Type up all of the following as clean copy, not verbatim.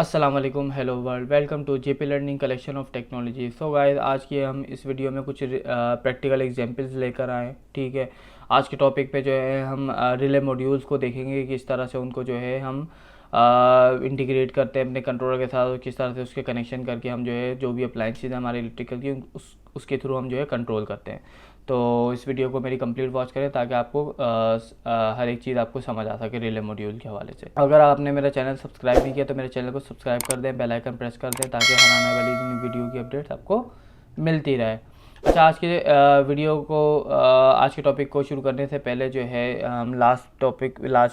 अस्सलाम वालेकुम, hello world, welcome to JP learning collection of technology. So guys, आज की हम इस वीडियो में कुछ प्रैक्टिकल एग्जांपल्स लेकर आए। ठीक है, आज के टॉपिक पे जो है हम रिले मॉड्यूल्स को देखेंगे, किस तरह से उनको जो है हम इंटीग्रेट करते हैं अपने कंट्रोलर के साथ, और किस तरह से उसके कनेक्शन करके हम जो है जो भी अप्लाइंसेज हमारे इलेक्ट्रिकल की उसके थ्रू हम जो है कंट्रोल करते हैं। तो इस वीडियो को मेरी कंप्लीट वॉच करें ताकि आपको हर एक चीज़ आपको समझ आ सके रिले मॉड्यूल के हवाले से। अगर आपने मेरा चैनल सब्सक्राइब नहीं किया तो मेरे चैनल को सब्सक्राइब कर दें, बेल आइकन प्रेस कर दें ताकि हर आने वाली न्यू वीडियो की अपडेट्स आपको मिलती रहे। अच्छा, आज के वीडियो को आज के टॉपिक को शुरू करने से पहले जो है हम लास्ट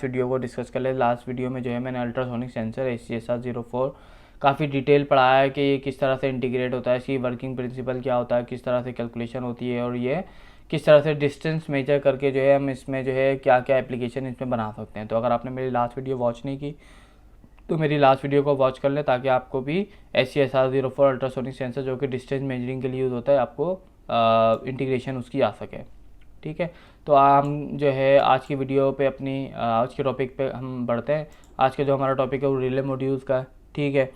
वीडियो को डिस्कस कर ले। लास्ट वीडियो में जो है मैंने अल्ट्रासोनिक सेंसर ACSR04 काफ़ी डिटेल पढ़ाया है कि ये किस तरह से इंटीग्रेट होता है, इसकी वर्किंग प्रिंसिपल क्या होता है, किस तरह से कैलकुलेशन होती है, और ये किस तरह से डिस्टेंस मेजर करके जो है हम इसमें जो है क्या क्या एप्लीकेशन इसमें बना सकते हैं। तो अगर आपने मेरी लास्ट वीडियो वॉच नहीं की तो मेरी लास्ट वीडियो को वॉच कर लें ताकि आपको भी ACSR04 अल्ट्रासोनिक सेंसर जो कि डिस्टेंस मेजरिंग के लिए यूज़ होता है, आपको इंटीग्रेशन उसकी आ सके। ठीक है, तो हम जो है आज की वीडियो पे अपनी आज के टॉपिक पे हम बढ़ते हैं। आज का जो हमारा टॉपिक है वो रिले मॉड्यूल्स का है। ठीक है,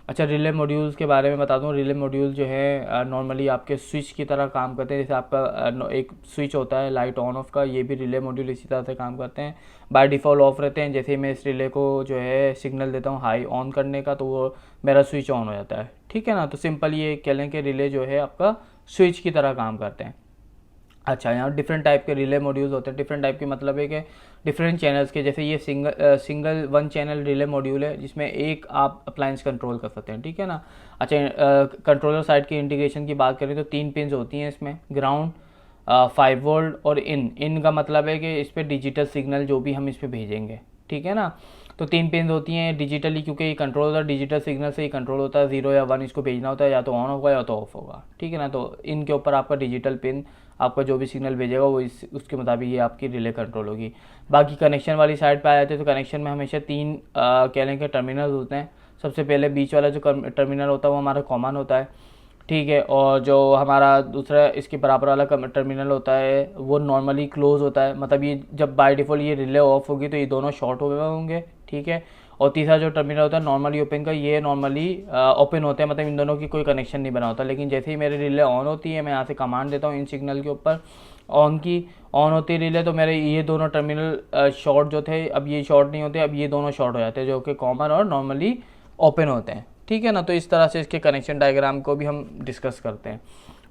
अच्छा, रिले मॉड्यूल्स के बारे में बता दूं। रिले मॉड्यूल जो है नॉर्मली आपके स्विच की तरह काम करते हैं। जैसे आपका एक स्विच होता है लाइट ऑन ऑफ का, ये भी रिले मॉड्यूल इसी तरह से काम करते हैं। बाय डिफ़ॉल्ट ऑफ रहते हैं। जैसे ही मैं इस रिले को जो है सिग्नल देता हूँ हाई ऑन करने का, तो वो मेरा स्विच ऑन हो जाता है। ठीक है ना, तो सिंपल ये कह लें कि रिले जो है आपका स्विच की तरह काम करते हैं। अच्छा, यहाँ डिफरेंट टाइप के रिले मॉड्यूल्स होते हैं। डिफरेंट टाइप की मतलब है कि डिफरेंट चैनल्स के, जैसे ये single one channel relay module है जिसमें एक आप अप्लायंस कंट्रोल कर सकते हैं। ठीक है ना। अच्छा, कंट्रोलर साइड की इंटीग्रेशन की बात करें तो 3 पिन्स होती हैं इसमें, ग्राउंड, 5 वोल्ट और इन का मतलब है कि इस पर डिजिटल सिग्नल जो भी हम इस पर भेजेंगे। ठीक है ना, तो 3 पिन होती हैं डिजिटली, क्योंकि ये कंट्रोल होता है डिजिटल सिग्नल से ही कंट्रोल होता है। 0 या 1 इसको भेजना होता है, या तो ऑन होगा या तो ऑफ होगा। ठीक है ना, तो इनके ऊपर आपका डिजिटल पिन आपका जो भी सिग्नल भेजेगा वो उसके मुताबिक ये आपकी रिले कंट्रोल होगी। बाकी कनेक्शन वाली साइड पे आ जाते हैं, तो कनेक्शन में हमेशा 3 कह लें कि टर्मिनल होते हैं। सबसे पहले बीच वाला जो टर्मिनल होता है वो हमारा कॉमन होता है। ठीक है, और जो हमारा दूसरा इसके बराबर वाला टर्मिनल होता है वो नॉर्मली क्लोज होता है। मतलब ये जब बाय डिफ़ॉल्ट ये रिले ऑफ होगी तो ये दोनों शॉर्ट हो गए होंगे। ठीक है, और तीसरा जो टर्मिनल होता है नॉर्मली ओपन का, ये नॉर्मली ओपन होते हैं, मतलब इन दोनों की कोई कनेक्शन नहीं बना होता। लेकिन जैसे ही मेरी रिले ऑन होती है, मैं यहाँ से कमांड देता हूँ इन सिग्नल के ऊपर ऑन होती है रिले, तो मेरे ये दोनों टर्मिनल शॉर्ट जो थे अब ये शॉर्ट नहीं होते, अब ये दोनों शॉर्ट हो जाते हैं, जो कि कॉमन और नॉर्मली ओपन होते हैं। ठीक है ना, तो इस तरह से इसके कनेक्शन डायग्राम को भी हम डिस्कस करते हैं।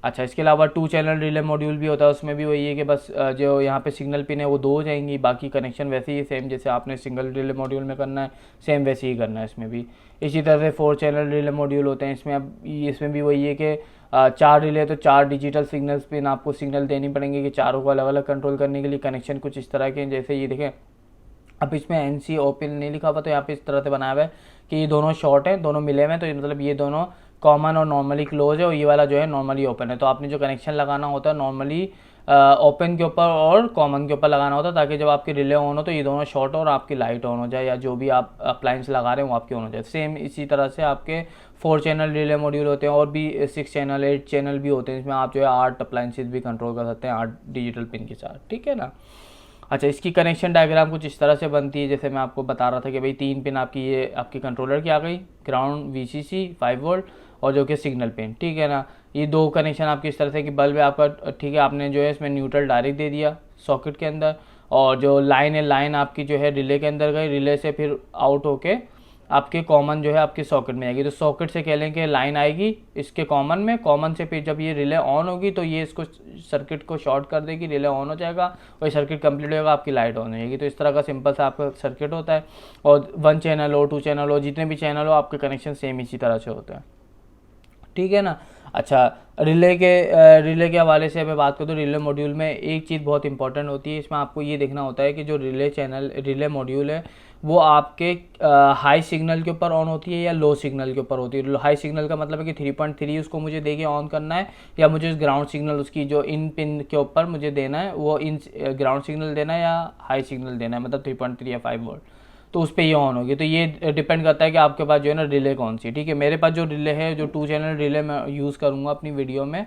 अच्छा, इसके अलावा 2 चैनल रिले मॉड्यूल भी होता है। उसमें भी वही है कि बस जो यहाँ पे सिग्नल पिन है वो 2 हो जाएंगी, बाकी कनेक्शन वैसे ही सेम जैसे आपने सिंगल रिले मॉड्यूल में करना है, सेम वैसे ही करना है इसमें भी। इसी तरह से 4 चैनल रिले मॉड्यूल होते हैं। इसमें भी वही है कि 4 रिले तो 4 डिजिटल सिग्नल्स पिन आपको सिग्नल देनी पड़ेंगे कि चारों को अलग अलग कंट्रोल करने के लिए। कनेक्शन कुछ इस तरह के, जैसे ये देखें अब इसमें NC ओपन नहीं लिखा हुआ, तो यहाँ पे इस तरह से बनाया हुआ है कि ये दोनों शॉर्ट हैं, दोनों मिले हुए हैं, तो ये मतलब ये दोनों कॉमन और नॉर्मली क्लोज है, और ये वाला जो है नॉर्मली ओपन है। तो आपने जो कनेक्शन लगाना होता है नॉर्मली ओपन के ऊपर और कॉमन के ऊपर लगाना होता है, ताकि जब आपकी रिले ऑन हो तो ये दोनों शॉर्ट हो और आपकी लाइट ऑन हो जाए, या जो भी आप अप्लायंस लगा रहे हैं वो आपकी ऑन हो जाए। सेम इसी तरह से आपके 4 चैनल रिले मॉड्यूल होते हैं, और भी 6 चैनल 8 चैनल भी होते हैं। इसमें आप जो है 8 अप्लायंसेज भी कंट्रोल कर सकते हैं 8 डिजिटल पिन के साथ। ठीक है ना। अच्छा, इसकी कनेक्शन डायग्राम कुछ इस तरह से बनती है, जैसे मैं आपको बता रहा था कि भाई 3 पिन आपकी ये आपकी कंट्रोलर की आ गई, ग्राउंड, VCC, 5 वोल्ट और जो कि सिग्नल पिन। ठीक है ना, ये 2 कनेक्शन आपकी इस तरह से कि बल्ब है आपका। ठीक है, आपने जो है इसमें न्यूट्रल डायरेक्ट दे दिया सॉकेट के अंदर, और जो लाइन है लाइन आपकी जो है रिले के अंदर गई, रिले से फिर आउट होके आपके कॉमन जो है आपके सॉकेट में आएगी। तो सॉकेट से कह लें कि लाइन आएगी इसके कॉमन में, कॉमन से फिर जब ये रिले ऑन होगी तो ये इसको सर्किट को शॉर्ट कर देगी, रिले ऑन हो जाएगा और सर्किट कंप्लीट होगा, आपकी लाइट ऑन हो जाएगी। तो इस तरह का सिंपल सा आपका सर्किट होता है। और 1 चैनल हो, 2 चैनल हो, जितने भी चैनल हो, आपके कनेक्शन सेम इसी तरह से होते हैं। ठीक है ना। अच्छा, रिले के हवाले से मैं बात करूँ तो रिले मॉड्यूल में एक चीज़ बहुत इंपॉर्टेंट होती है। इसमें आपको ये देखना होता है कि जो रिले मॉड्यूल है वो आपके हाई सिग्नल के ऊपर ऑन होती है या लो सिग्नल के ऊपर होती है। हाई सिग्नल का मतलब है कि 3.3 उसको मुझे देके ऑन करना है, या मुझे ग्राउंड सिग्नल उसकी जो इन पिन के ऊपर मुझे देना है वो इन ग्राउंड सिग्नल देना है या हाई सिग्नल देना है, मतलब 3.3 या 5 वोल्ट, तो उस पर ये ऑन होगी। तो ये डिपेंड करता है कि आपके पास जो है ना रिले कौन सी। ठीक है, मेरे पास जो रिले है, जो 2 चैनल रिले मैं यूज़ करूँगा अपनी वीडियो में,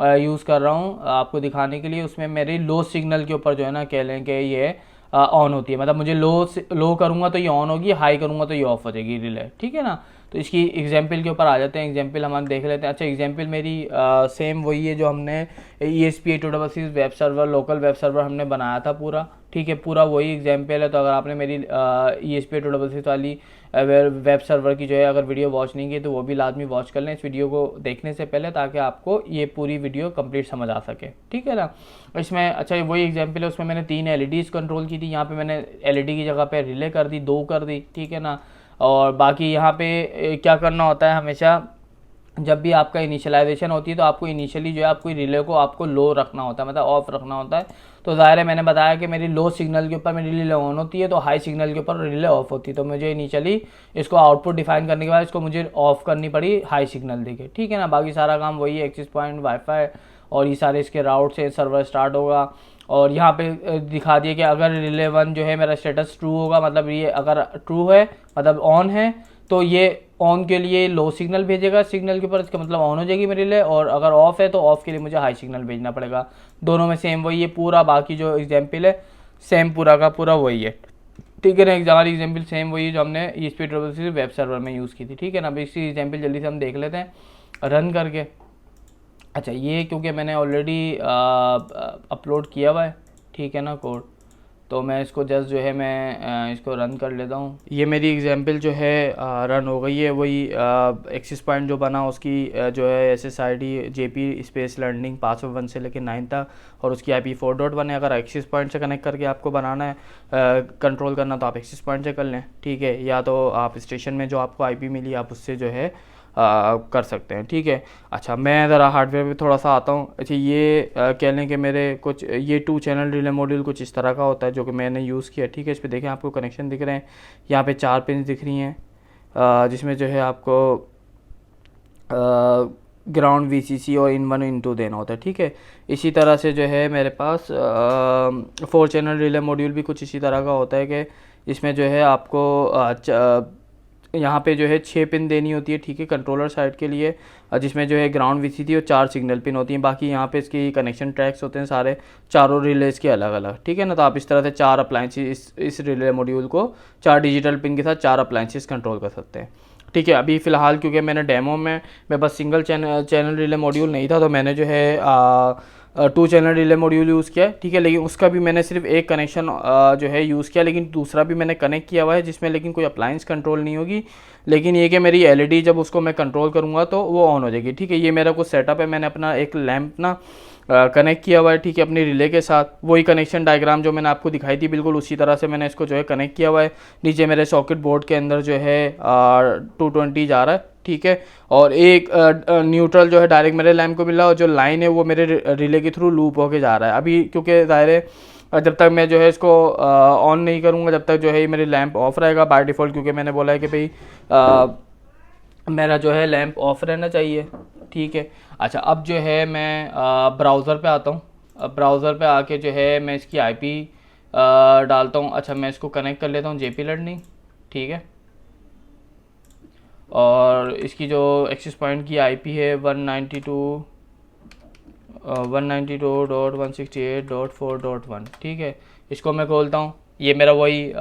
यूज़ कर रहा हूँ आपको दिखाने के लिए, उसमें मेरे लो सिग्नल के ऊपर जो है ना कह लें कि ये ऑन होती है। मतलब मुझे लो करूँगा तो ये ऑन होगी, हाई करूँगा तो ये ऑफ हो जाएगी रिले। ठीक है ना, तो इसकी एग्जांपल के ऊपर आ जाते हैं, एग्जांपल हम देख लेते हैं। अच्छा, एग्जांपल मेरी सेम वही है जो हमने ESP8266 web server, local web server हमने बनाया था पूरा, ठीक है, पूरा वही एग्जांपल है। तो अगर आपने मेरी ESP8266 वाली वेब सर्वर की जो है अगर वीडियो वॉच नहीं की तो वो भी लाजमी वॉच कर लें इस वीडियो को देखने से पहले, ताकि आपको ये पूरी वीडियो कंप्लीट समझ आ सके, ठीक है ना। इसमें अच्छा वही एग्जांपल है, उसमें मैंने 3 LEDs कंट्रोल की थी, यहाँ पे मैंने LED की जगह पे रिले कर दी, 2 कर दी, ठीक है ना। और बाकी यहाँ पे क्या करना होता है, हमेशा जब भी आपका इनिशियलाइजेशन होती है तो आपको इनिशियली जो है आपको रिले को आपको लो रखना होता है, मतलब ऑफ रखना होता है। तो ज़ाहिर है मैंने बताया कि मेरी लो सिग्नल के ऊपर मेरी रिले ऑन होती है, तो हाई सिग्नल के ऊपर रिले ऑफ होती है। तो मुझे इनिशियली इसको आउटपुट डिफाइन करने के बाद इसको मुझे ऑफ करनी पड़ी हाई सिग्नल देके, ठीक है ना। बाकी सारा काम वही है, एक्सेस पॉइंट, वाईफाई और ये सारे इसके राउट से सर्वर स्टार्ट होगा। और यहाँ पे दिखा दिया कि अगर रिले 1 जो है मेरा स्टेटस ट्रू होगा, मतलब ये अगर ट्रू है मतलब ऑन है, तो ये ऑन के लिए लो सिग्नल भेजेगा सिग्नल के ऊपर, इसका मतलब ऑन हो जाएगी मेरी रिले। और अगर ऑफ है तो ऑफ के लिए मुझे हाई सिग्नल भेजना पड़ेगा। दोनों में सेम वही है पूरा, बाकी जो एग्जाम्पल है सेम पूरा का पूरा वही है, ठीक है ना। हमारी एग्जाम्पल सेम वही है जो हमने ESP8266 वेब सर्वर में यूज़ की थी, ठीक है ना। अब इसकी एग्जाम्पल जल्दी से हम देख लेते हैं रन करके। अच्छा, ये क्योंकि मैंने ऑलरेडी अपलोड किया हुआ है, ठीक है ना, कोड, तो मैं इसको जस्ट जो है मैं इसको रन कर लेता हूँ। ये मेरी एग्जांपल जो है रन हो गई है। वही एक्सेस पॉइंट जो बना उसकी जो है SSID JP space learning password 1 से लेकर 9 तक, और उसकी IP 4.1 है। अगर एक्सेस पॉइंट से कनेक्ट करके आपको बनाना है कंट्रोल करना तो आप एक्सेस पॉइंट से कर लें, ठीक है, या तो आप स्टेशन में जो आपको IP मिली आप उससे जो है कर सकते हैं, ठीक है। अच्छा, मैं ज़रा हार्डवेयर पे थोड़ा सा आता हूँ। अच्छा, ये कह लें कि मेरे कुछ ये 2 चैनल रिले मॉड्यूल कुछ इस तरह का होता है जो कि मैंने यूज़ किया, ठीक है। इस पर देखें आपको कनेक्शन दिख रहे हैं, यहाँ पे 4 पिन दिख रही हैं, जिसमें जो है आपको ग्राउंड VCC और इन 1 इन 2 देना होता है, ठीक है। इसी तरह से जो है मेरे पास 4 चैनल रिले मॉड्यूल भी कुछ इसी तरह का होता है कि इसमें जो है आपको यहाँ पे जो है 6 पिन देनी होती है, ठीक है, कंट्रोलर साइड के लिए, जिसमें जो है ग्राउंड VCC और 4 सिग्नल पिन होती हैं। बाकी यहाँ पे इसकी कनेक्शन ट्रैक्स होते हैं सारे चारों रिलेज के अलग अलग, ठीक है ना। तो आप इस तरह से 4 अप्लाइंसेस इस रिले मॉड्यूल को 4 डिजिटल पिन के साथ 4 अप्लाइंसेस कंट्रोल कर सकते हैं, ठीक है। अभी फ़िलहाल क्योंकि मैंने डेमो में मैं बस सिंगल चैनल रिले मॉड्यूल नहीं था, तो मैंने जो है 2 चैनल रिले मॉड्यूल यूज़ किया, ठीक है। लेकिन उसका भी मैंने सिर्फ एक कनेक्शन जो है यूज़ किया, लेकिन दूसरा भी मैंने कनेक्ट किया हुआ है जिसमें लेकिन कोई अप्लाइंस कंट्रोल नहीं होगी, लेकिन ये कि मेरी LED जब उसको मैं कंट्रोल करूँगा तो वो ऑन हो जाएगी, ठीक है। ये मेरा कुछ सेटअप है, मैंने अपना एक लैंप ना कनेक्ट किया हुआ है, ठीक है, अपनी रिले के साथ। वही कनेक्शन डायग्राम जो मैंने आपको दिखाई थी बिल्कुल उसी तरह से मैंने इसको जो है कनेक्ट किया हुआ है। नीचे मेरे सॉकेट बोर्ड के अंदर जो है 220 जा रहा है, ठीक है, और एक न्यूट्रल जो है डायरेक्ट मेरे लैम्प को मिल रहा है, और जो लाइन है वो मेरे रिले के थ्रू लूप होके जा रहा है। अभी क्योंकि ज़ाहिर है जब तक मैं जो है इसको ऑन नहीं करूँगा जब तक जो है मेरी लैंप ऑफ रहेगा बाय डिफ़ॉल्ट, क्योंकि मैंने बोला है कि भाई मेरा जो है लैंप ऑफ रहना चाहिए, ठीक है। अच्छा, अब जो है मैं ब्राउज़र पे आता हूँ। अब ब्राउज़र पे आके जो है मैं इसकी IP डालता हूँ। अच्छा, मैं इसको कनेक्ट कर लेता हूँ JP लर्निंग, ठीक है। और इसकी जो एक्सेस पॉइंट की IP है 192.168.4.1, ठीक है। इसको मैं खोलता हूँ। ये मेरा वही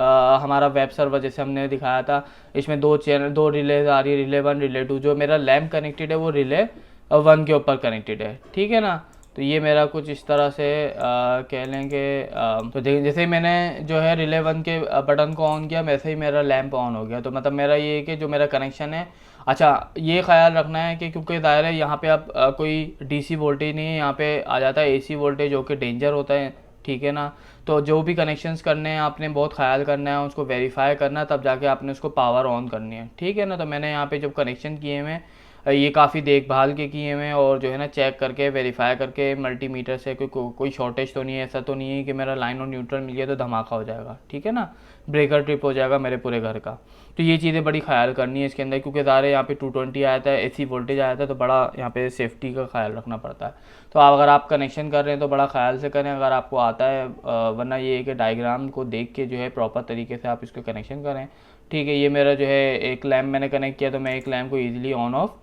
हमारा वेब सर्वर जैसे हमने दिखाया था, इसमें 2 रिले आ रही है, रिले 1 रिले 2। जो मेरा लैम्प कनेक्टेड है वो रिले 1 के ऊपर कनेक्टेड है, ठीक है ना। तो ये मेरा कुछ इस तरह से कह लें कि तो देखिए जैसे ही मैंने जो है रिले 1 के बटन को ऑन किया वैसे ही मेरा लैंप ऑन हो गया। तो मतलब मेरा ये है कि जो मेरा कनेक्शन है, अच्छा ये ख्याल रखना है कि क्योंकि दायरा है यहाँ पे अब कोई DC वोल्टेज नहीं है, यहाँ पे आ जाता है AC वोल्टेज जो कि डेंजर होता है, ठीक है ना। तो जो भी कनेक्शंस करने हैं आपने बहुत ख्याल करना है, उसको वेरीफाई करना है, तब जाके आपने उसको पावर ऑन करनी है, ठीक है ना। तो मैंने यहाँ पे जब कनेक्शन किए हुए ये काफ़ी देखभाल के किए हुए हैं, और जो है ना चेक करके वेरीफाई करके मल्टीमीटर से कोई शॉर्टेज तो नहीं है, ऐसा तो नहीं है कि मेरा लाइन और न्यूट्रल मिल गया तो धमाका हो जाएगा, ठीक है ना, ब्रेकर ट्रिप हो जाएगा मेरे पूरे घर का। तो ये चीज़ें बड़ी ख्याल करनी है इसके अंदर, क्योंकि ज़ाहिर है यहाँ पे 220 आया था, AC वोल्टेज आया था, तो बड़ा यहाँ पे सेफ्टी का ख्याल रखना पड़ता है। तो अगर आप कनेक्शन कर रहे हैं तो बड़ा ख्याल से करें अगर आपको आता है, वरना ये है कि डायग्राम को देख के जो है प्रॉपर तरीके से आप इसको कनेक्शन करें, ठीक है। ये मेरा जो है एक लैम्प मैंने कनेक्ट किया, तो मैं एक लैम्प को ईजिली ऑन ऑफ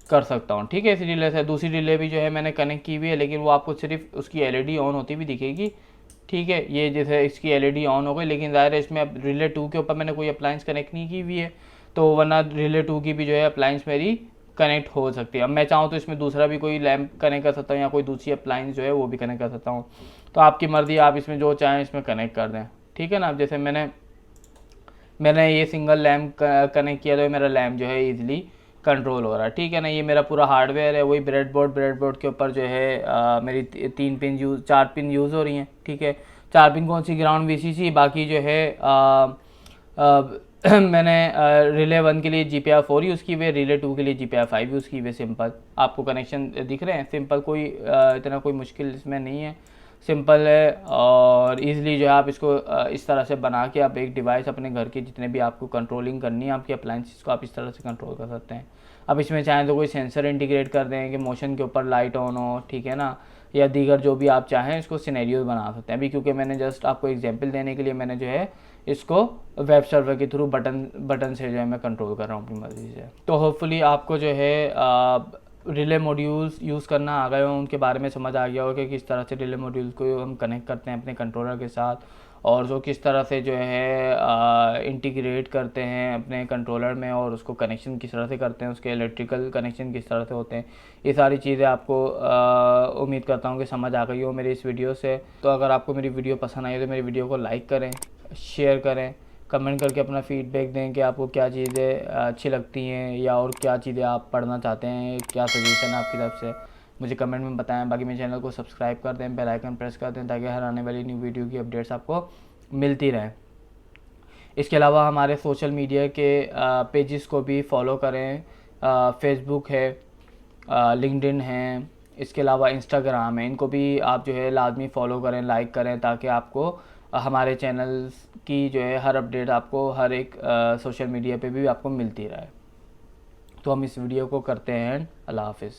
कर सकता हूँ, ठीक है। इसी रिले से दूसरी रिले भी जो है मैंने कनेक्ट की हुई है, लेकिन वो आपको सिर्फ उसकी LED ऑन होती भी दिखेगी, ठीक है। ये जैसे इसकी LED ऑन हो गई, लेकिन ज़ाहिर है इसमें अब रिले 2 के ऊपर मैंने कोई अप्लाइंस कनेक्ट नहीं की हुई है, तो वरना रिले 2 की भी जो है अप्लाइंस मेरी कनेक्ट हो सकती है। अब मैं चाहूँ तो इसमें दूसरा भी कोई लैंप कनेक्ट कर सकता हूँ या कोई दूसरी अप्लाइंस जो है वो भी कनेक्ट कर सकता हूँ। तो आपकी मर्ज़ी, आप इसमें जो चाहें इसमें कनेक्ट कर दें, ठीक है ना। अब जैसे मैंने ये सिंगल लैम्प कनेक्ट किया तो मेरा लैम्प जो है ईजिली कंट्रोल हो रहा है, ठीक है ना। ये मेरा पूरा हार्डवेयर है, वही ब्रेडबोर्ड के ऊपर जो है मेरी 4 पिन यूज़ हो रही हैं, ठीक है। 4 पिन कौन सी, ग्राउंड वीसीसी, बाकी जो है मैंने रिले 1 के लिए GPIO 4 यूज़ की हुई है, रिले 2 के लिए GPIO 5 यूज़ की हुई है। सिंपल आपको कनेक्शन दिख रहे हैं, सिंपल, कोई इतना कोई मुश्किल इसमें नहीं है, सिंपल है। और इजीली जो है आप इसको इस तरह से बना के आप एक डिवाइस अपने घर के जितने भी आपको कंट्रोलिंग करनी है आपकी अप्लाइंसेस को, आप इस तरह से कंट्रोल कर सकते हैं। अब इसमें चाहें तो कोई सेंसर इंटीग्रेट कर दें कि मोशन के ऊपर लाइट ऑन हो, ठीक है ना, या दीगर जो भी आप चाहें इसको सिनेरियोज बना सकते हैं। अभी क्योंकि मैंने जस्ट आपको एग्जांपल देने के लिए मैंने जो है इसको वेब सर्वर के थ्रू बटन से जो है मैं कंट्रोल कर रहा हूँ अपनी मर्ज़ी से। तो होपफुली आपको जो है रिले मॉड्यूल्स यूज़ करना आ गए हो, उनके बारे में समझ आ गया हो कि किस तरह से रिले मॉड्यूल्स को हम कनेक्ट करते हैं अपने कंट्रोलर के साथ, और जो किस तरह से जो है इंटीग्रेट करते हैं अपने कंट्रोलर में, और उसको कनेक्शन किस तरह से करते हैं, उसके इलेक्ट्रिकल कनेक्शन किस तरह से होते हैं। ये सारी चीज़ें आपको उम्मीद करता हूँ कि समझ आ गई हो मेरी इस वीडियो से। तो अगर आपको मेरी वीडियो पसंद आई तो मेरी वीडियो को लाइक करें, शेयर करें, कमेंट करके अपना फीडबैक दें कि आपको क्या चीज़ें अच्छी लगती हैं या और क्या चीज़ें आप पढ़ना चाहते हैं, क्या सजेशन है आपकी तरफ से, मुझे कमेंट में बताएं। बाकी मेरे चैनल को सब्सक्राइब कर दें, बेल आइकन प्रेस कर दें ताकि हर आने वाली न्यू वीडियो की अपडेट्स आपको मिलती रहें। इसके अलावा हमारे सोशल मीडिया के पेजेस को भी फॉलो करें, फेसबुक है, लिंक्डइन है, इसके अलावा इंस्टाग्राम है, इनको भी आप जो है लाजमी फ़ॉलो करें, लाइक करें, ताकि आपको हमारे चैनल्स की जो है हर अपडेट आपको हर एक सोशल मीडिया पे भी आपको मिलती रहे। तो हम इस वीडियो को करते हैं, अल्लाह हाफिज़।